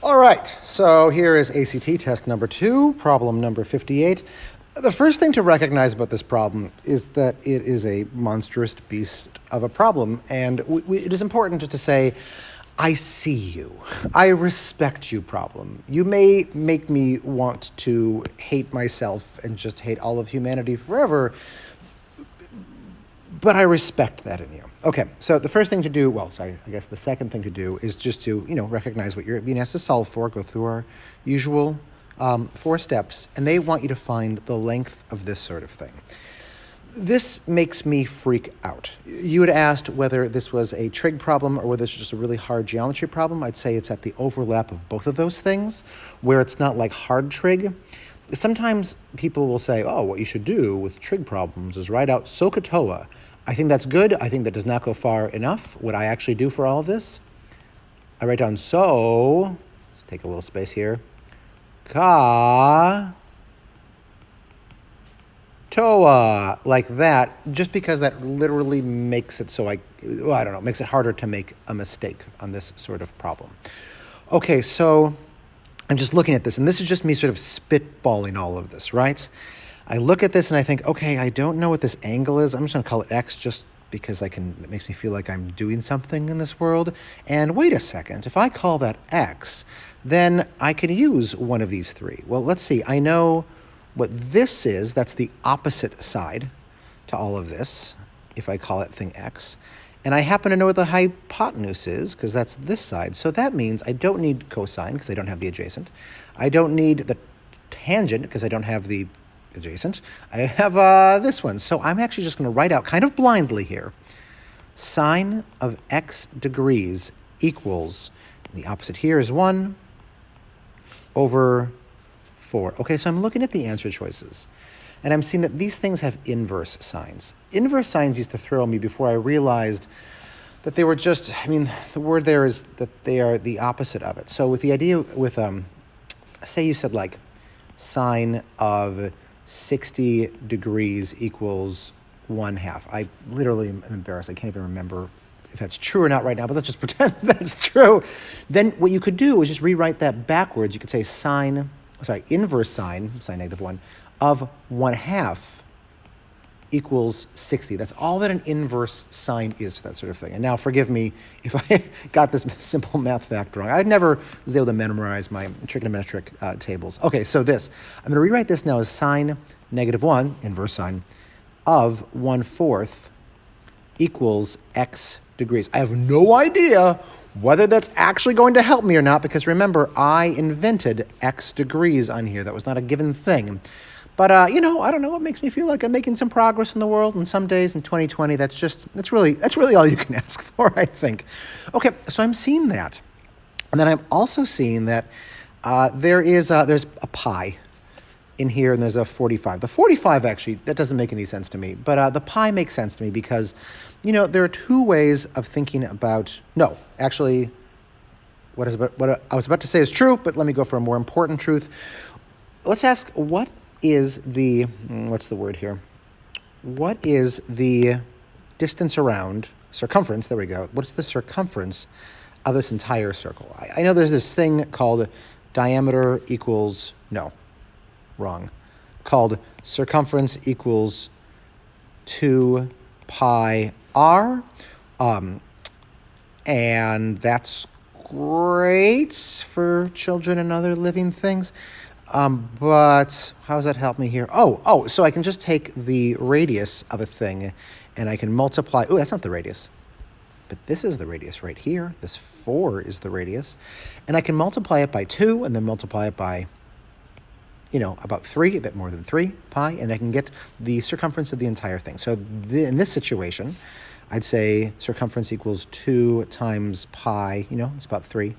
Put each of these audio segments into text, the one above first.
All right, so here is ACT test number 2, problem number 58. The first thing to recognize about this problem is that it is a monstrous beast of a problem, and it is important just to say, I see you. I respect you, problem. You may make me want to hate myself and just hate all of humanity forever, but I respect that in you. Okay, so the first thing to do, I guess the second thing to do is just to, recognize what you're being asked to solve for, go through our usual 4 steps, and they want you to find the length of this sort of thing. This makes me freak out. You had asked whether this was a trig problem or whether it's just a really hard geometry problem. I'd say it's at the overlap of both of those things, where it's not like hard trig. Sometimes people will say, oh, what you should do with trig problems is write out SOHCAHTOA. I think that's good. I think that does not go far enough. What I actually do for all of this, I write down let's take a little space here, ka, toa, like that, just because that literally makes it so makes it harder to make a mistake on this sort of problem. Okay, so I'm just looking at this, and this is just me sort of spitballing all of this, right? I look at this and I think, okay, I don't know what this angle is. I'm just going to call it X just because it makes me feel like I'm doing something in this world. And wait a second, if I call that X, then I can use one of these 3. Well, let's see. I know what this is. That's the opposite side to all of this, if I call that thing X. And I happen to know what the hypotenuse is, because that's this side. So that means I don't need cosine, because I don't have the adjacent. I don't need the tangent, because I don't have the adjacent. I have this one. So I'm actually just going to write out kind of blindly here, sine of x degrees equals, the opposite here is 1 over 4. Okay, so I'm looking at the answer choices, and I'm seeing that these things have inverse signs. Inverse signs used to throw me before I realized that they were just, the word there is that they are the opposite of it. So with the idea with, say you said like sine of 60 degrees equals 1/2. I literally am embarrassed. I can't even remember if that's true or not right now, but let's just pretend that's true. Then what you could do is just rewrite that backwards. You could say inverse sine -1 of 1/2 equals 60. That's all that an inverse sine is for that sort of thing. And now forgive me if I got this simple math fact wrong. I never was able to memorize my trigonometric tables. Okay, so I'm going to rewrite this now as sine -1, inverse sine, of 1/4 equals x degrees. I have no idea whether that's actually going to help me or not, because remember, I invented x degrees on here. That was not a given thing. But, I don't know, it makes me feel like I'm making some progress in the world, and some days in 2020, that's really all you can ask for, I think. Okay, so I'm seeing that. And then I'm also seeing that there's a pi in here, and there's a 45. The 45, actually, that doesn't make any sense to me. But the pi makes sense to me because, there are 2 ways of thinking about, what I was about to say is true, but let me go for a more important truth. Let's ask, what is the, what's the word here? What is the distance around, circumference, there we go. What's the circumference of this entire circle? I know there's this thing called diameter equals, no, wrong, called circumference equals 2 pi r, and that's great for children and other living things. But how does that help me here? So I can just take the radius of a thing and I can multiply. Oh, that's not the radius, but this is the radius right here. This 4 is the radius. And I can multiply it by 2 and then multiply it by, about 3, a bit more than 3 pi, and I can get the circumference of the entire thing. So in this situation, I'd say circumference equals 2 times pi, it's about 3,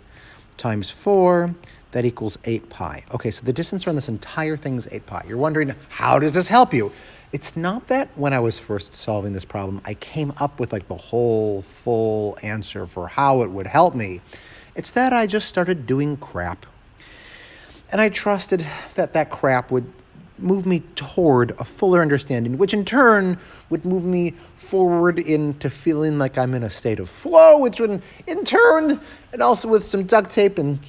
times 4, that equals 8 pi. Okay, so the distance around this entire thing is 8 pi. You're wondering, how does this help you? It's not that when I was first solving this problem, I came up with the whole full answer for how it would help me. It's that I just started doing crap. And I trusted that crap would move me toward a fuller understanding, which in turn would move me forward into feeling like I'm in a state of flow, which would in turn, and also with some duct tape and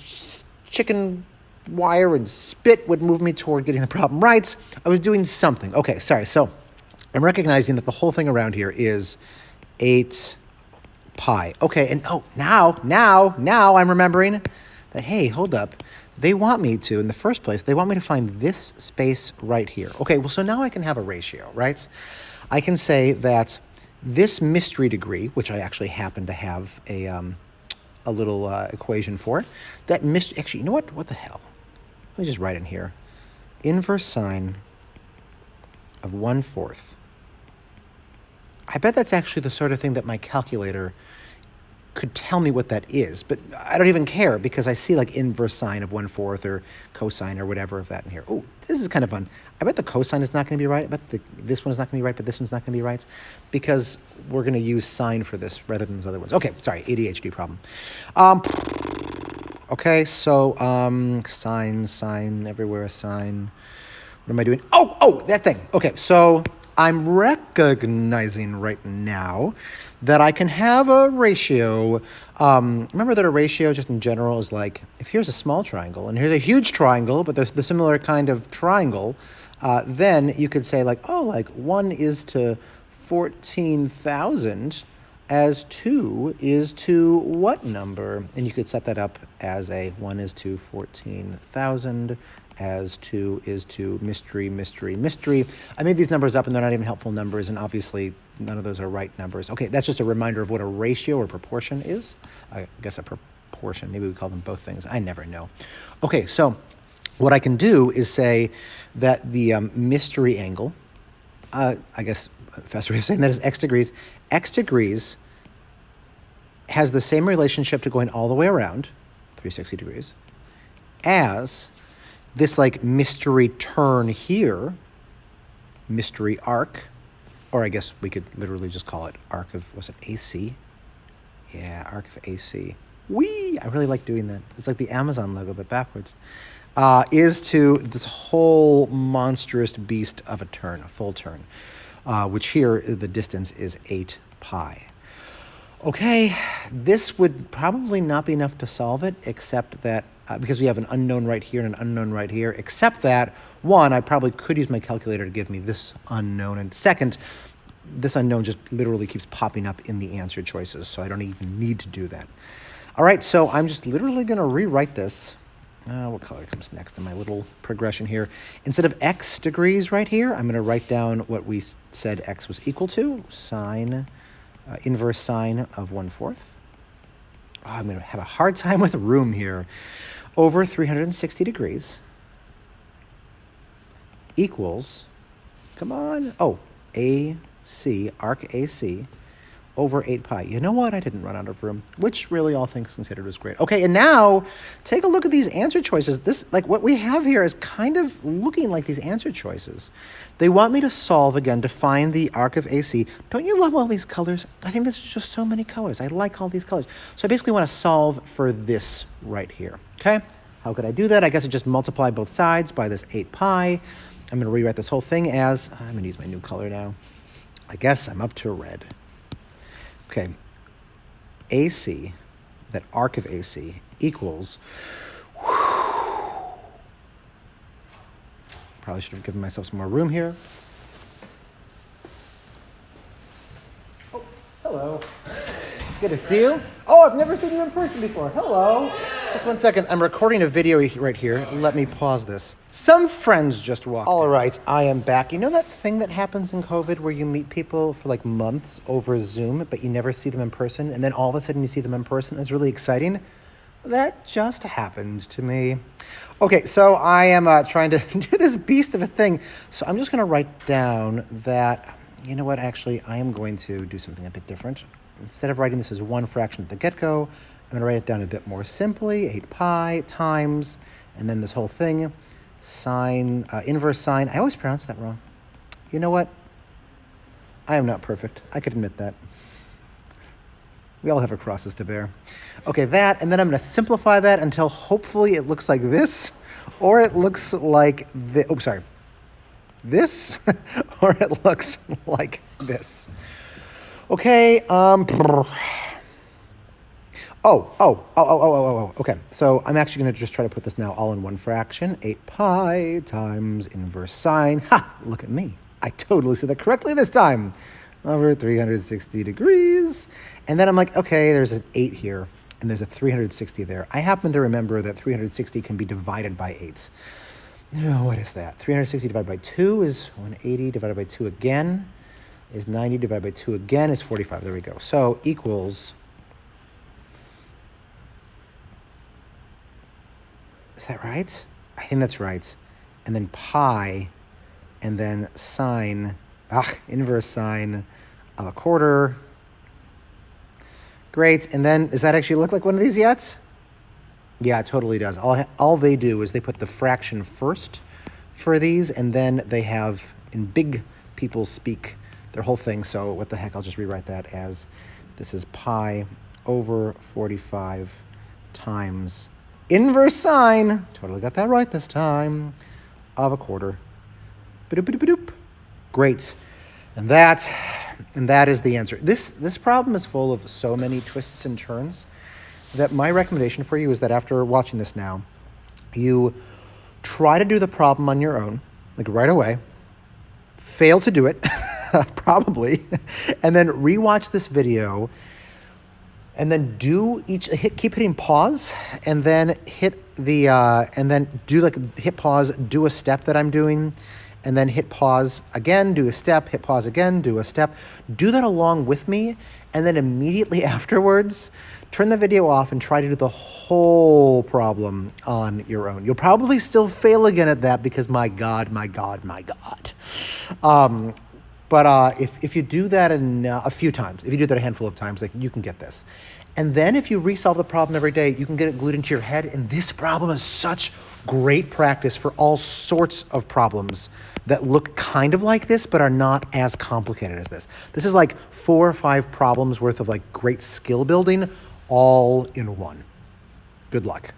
chicken wire and spit would move me toward getting the problem right. I was doing something. Okay, sorry. So I'm recognizing that the whole thing around here is 8 pi. Okay, and now I'm remembering that, hey, hold up. They want me to, in the first place, they want me to find this space right here. Okay, well, so now I can have a ratio, right? I can say that this mystery degree, which I actually happen to have a little equation for, that actually, you know what? What the hell? Let me just write in here. Inverse sine of 1/4. I bet that's actually the sort of thing that my calculator could tell me what that is, but I don't even care because I see like inverse sine of 1/4 or cosine or whatever of that in here. Oh, this is kind of fun. I bet the cosine is not going to be right. I bet this one is not going to be right, but this one's not going to be right because we're going to use sine for this rather than those other ones. Okay, sorry, ADHD problem. Okay, so sine everywhere, sine. What am I doing? Oh, that thing. Okay, so I'm recognizing right now that I can have a ratio. Remember that a ratio just in general is like, if here's a small triangle and here's a huge triangle, but there's the similar kind of triangle, then you could say like, oh, like 1 is to 14,000 as 2 is to what number? And you could set that up as a 1 is to 14,000 as 2 is to mystery. I made these numbers up and they're not even helpful numbers, and obviously none of those are right numbers. Okay, that's just a reminder of what a ratio or proportion is. I guess a proportion, maybe we call them both things. I never know. Okay, so what I can do is say that the mystery angle, I guess a faster way of saying that is x degrees. X degrees has the same relationship to going all the way around, 360 degrees, as this like mystery turn here, mystery arc, or I guess we could literally just call it arc of, was it AC? Yeah, arc of AC. Whee! I really like doing that. It's like the Amazon logo, but backwards. Is to this whole monstrous beast of a turn, a full turn, which here the distance is 8 pi. Okay, this would probably not be enough to solve it, except that, because we have an unknown right here and an unknown right here, except that, one, I probably could use my calculator to give me this unknown, and second, this unknown just literally keeps popping up in the answer choices, so I don't even need to do that. All right, so I'm just literally going to rewrite this. What color comes next in my little progression here? Instead of x degrees right here, I'm going to write down what we said x was equal to, sine, inverse sine of 1/4. Oh, I'm going to have a hard time with room here. Over 360 degrees equals, come on, AC, arc AC, over 8 pi. You know what? I didn't run out of room, which really, all things considered, was great. Okay, and now take a look at these answer choices. This, like what we have here is kind of looking like these answer choices. They want me to solve again to find the arc of AC. Don't you love all these colors? I think there's just so many colors. I like all these colors. So I basically want to solve for this right here, okay? How could I do that? I guess I just multiply both sides by this 8 pi. I'm going to rewrite this whole thing as, I'm going to use my new color now. I guess I'm up to red. Okay, AC, that arc of AC, equals, probably should have given myself some more room here. Oh, hello. Good to see you. Oh, I've never seen you in person before. Hello. Just 1 second. I'm recording a video right here. Let me pause this. Some friends just walked. All right, I am back. You know that thing that happens in COVID where you meet people for like months over Zoom, but you never see them in person, and then all of a sudden you see them in person? It's really exciting. That just happened to me. Okay, so I am trying to do this beast of a thing. So I'm just going to write down that, you know what, actually, I am going to do something a bit different. Instead of writing this as one fraction at the get-go, I'm going to write it down a bit more simply, 8 pi times, and then this whole thing, sine, inverse sine. I always pronounce that wrong. You know what? I am not perfect. I could admit that. We all have our crosses to bear. Okay, that, and then I'm going to simplify that until hopefully it looks like this, or it looks like this. Oh, sorry. This, or it looks like this. Okay, Okay, so I'm actually going to just try to put this now all in one fraction. 8 pi times inverse sine. Ha! Look at me. I totally said that correctly this time. Over 360 degrees. And then I'm like, okay, there's an 8 here, and there's a 360 there. I happen to remember that 360 can be divided by 8. Now, what is that? 360 divided by 2 is 180, divided by 2 again is 90, divided by 2 again is 45. There we go. So equals... Is that right? I think that's right. And then pi, and then sine, inverse sine of a quarter. Great. And then, does that actually look like one of these yet? Yeah, it totally does. All they do is they put the fraction first for these, and then they have, in big people speak, their whole thing. So what the heck, I'll just rewrite that as, this is pi over 45 times inverse sine, totally got that right this time, of a quarter. Ba-doop-ba-doop-ba-doop. Great. And that is the answer. This problem is full of so many twists and turns that my recommendation for you is that after watching this now, you try to do the problem on your own, like right away, fail to do it, probably, and then rewatch this video, and then keep hitting pause, and then hit pause, do a step that I'm doing, and then hit pause again, do a step, hit pause again, do a step. Do that along with me, and then immediately afterwards, turn the video off and try to do the whole problem on your own. You'll probably still fail again at that because my God. But if you do that a few times, if you do that a handful of times, like, you can get this. And then if you resolve the problem every day, you can get it glued into your head. And this problem is such great practice for all sorts of problems that look kind of like this, but are not as complicated as this. This is like 4 or 5 problems worth of like great skill building all in one. Good luck.